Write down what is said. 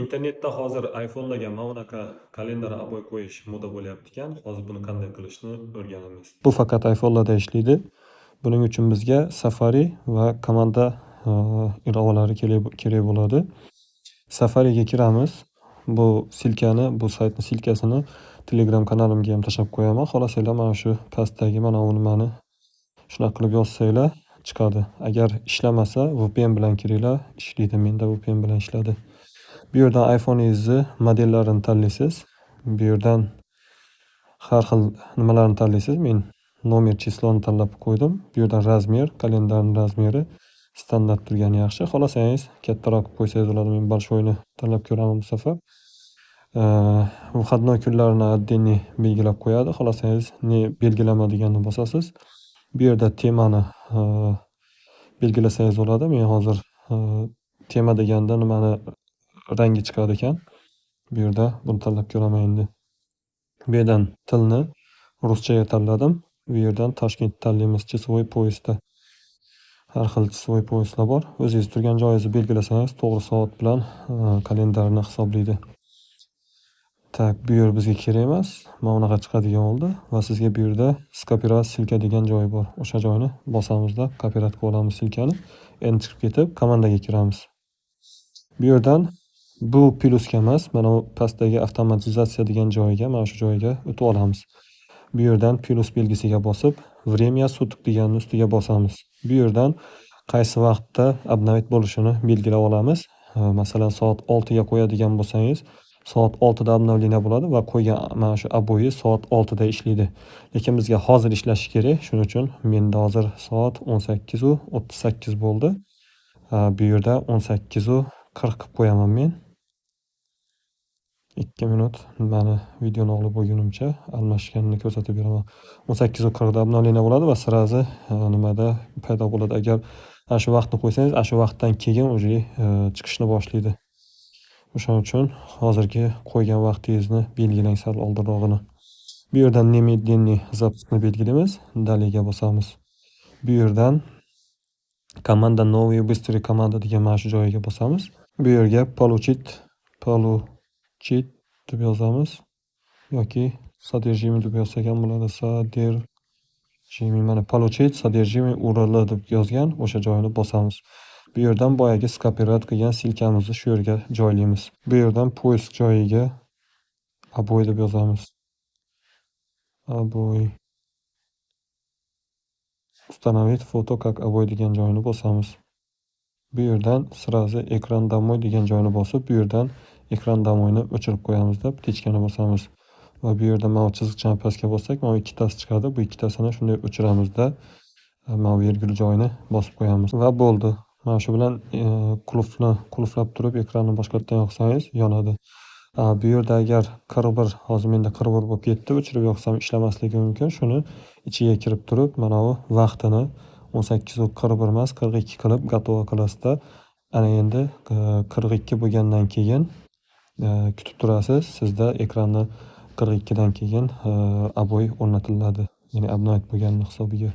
Internetda hozir iPhone'larga mana bunaqa kalendar ob'y qo'yish moda bo'lyapti ekan. Hozir buni qanday qilishni o'rganamiz. Bu faqat iPhone'larda ishlaydi. Buning uchun bizga Safari va komanda ilovalari kerak bo'ladi. Safariga kiramiz. Bu silkani, bu saytni silkasini Telegram kanalimga ham tashlab qo'yaman. Xohlasanglar mana shu pastdagi mana bu nimani shunaqa qilib yozsanglar chiqadi. Agar ishlamasa VPN bilan kiringlar, ishlaydi. Menda VPN bilan ishladi. Bu yerdan iPhone'ingizni modellarini tanlaysiz. Bu yerdan har xil nimalarni tanlaysiz. Men nomer chisloni tanlab qo'ydim. Bu yerdan razmer, kalendarning razmeri standart turgani yaxshi. Xohlasangiz kattaroq qo'ysangiz bo'ladi. Men большойni tanlab ko'raman bu safar. Выходной kunlarini отдельный belgilab qo'yadi. Xohlasangiz ne belgilama deganni bosasiz. Bu yerda temani belgilasangiz bo'ladi. Men hozir tema deganda nimani rangi chiqar ekan. Bu yerda buni tanlab ko'raman endi. Bu yerdan tilni ruschaga tanladim. Bu yerdan Toshkent tanlaymiz. Часовой poyezdda har xil часовой poyezdlar bor. O'zingiz turgan joyingizni belgilasangiz to'g'ri soat bilan kalendarni hisoblaydi. Tak, bu yer bizga kerak emas. Mana bunaqa chiqadigan bo'ldi va sizga bu yerda skopirovать silka degan joyi bor. O'sha joyni bosamizda kopirovать qilib olamiz silkani. Endi chiqib ketib komandaga kiramiz. Bu yerdan bu plyuska emas, mana bu pastdagi avtomatizatsiya degan joyiga, mana shu joyga o'tib olamiz. Bu yerdan plyus belgisiga bosib, время sutок deganning ustiga bosamiz. Bu yerdan qaysi vaqtda обновить bo'lishini belgilab olamiz. Masalan, soat 6 ga qo'yadigan bo'lsangiz, soat 6 da обновление bo'ladi va qo'ygan mana shu обои soat 6 da ishlaydi. Lekin bizga hozir ishlashi kerak. Shuning uchun menda hozir soat 18:38 bo'ldi. Bu yerda 18:40 qilib qo'yaman men. 2 minut mani videoni olib bo'lgunimcha almashganini ko'rsatib beraman. 18:40 da обновление bo'ladi va sirazi nimada paydo bo'ladi. Agar ana shu vaqtni qo'ysangiz, ana shu vaqtdan keyin уже chiqishni boshlaydi. O'shaning uchun hozirgi qo'ygan vaqtingizni belgilang sal oldinrog'ini. Bu yerdan немедленный запускni belgilaymiz. Daliga bosamiz. Bu yerdan komanda новый быстрый komanda degan mana shu joyiga bosamiz. Bu yerga получить deb yozamiz yoki содержимое deb yozsak ham bo'ladi. Содержимое mana получить содержимое URL deb yozgan o'sha joyni bosamiz. Bu yerdan boyagi skopirovать qilgan silkamizni shu yerga joylaymiz. Bu yerdan poyezd joyiga обои deb yozamiz. Обои. Установить foto как обои degan joyini bosamiz. Bu yerdan sirazi ekran домой degan joyini bosib, bu yerdan ekran domoyni o'chirib qo'yamiz deb plichkani bosamiz. Va bu yerda mana chiziqchani pastga bossak, mana ikkitasi chiqadi. Bu ikkitasini shunday o'chiramizda mana virgul joyini bosib qo'yamiz va bo'ldi. Mana shu bilan qulflab turib ekranni boshqatdan yoqsangiz yonadi. Bu yerda agar 41, hozir menda 41 bo'lib ketdi, o'chirib yoqsam ishlamasligi mumkin. Shuni ichiga kirib turib, mana bu vaqtini 18:41 emas, 42 qilib gatovo qilasizda. Ana endi 42 bo'lgandan keyin kutib turasiz. Sizda ekranni 42 dan keyin обои o'rnatiladi. Ya'ni обновить bo'lgani hisobiga.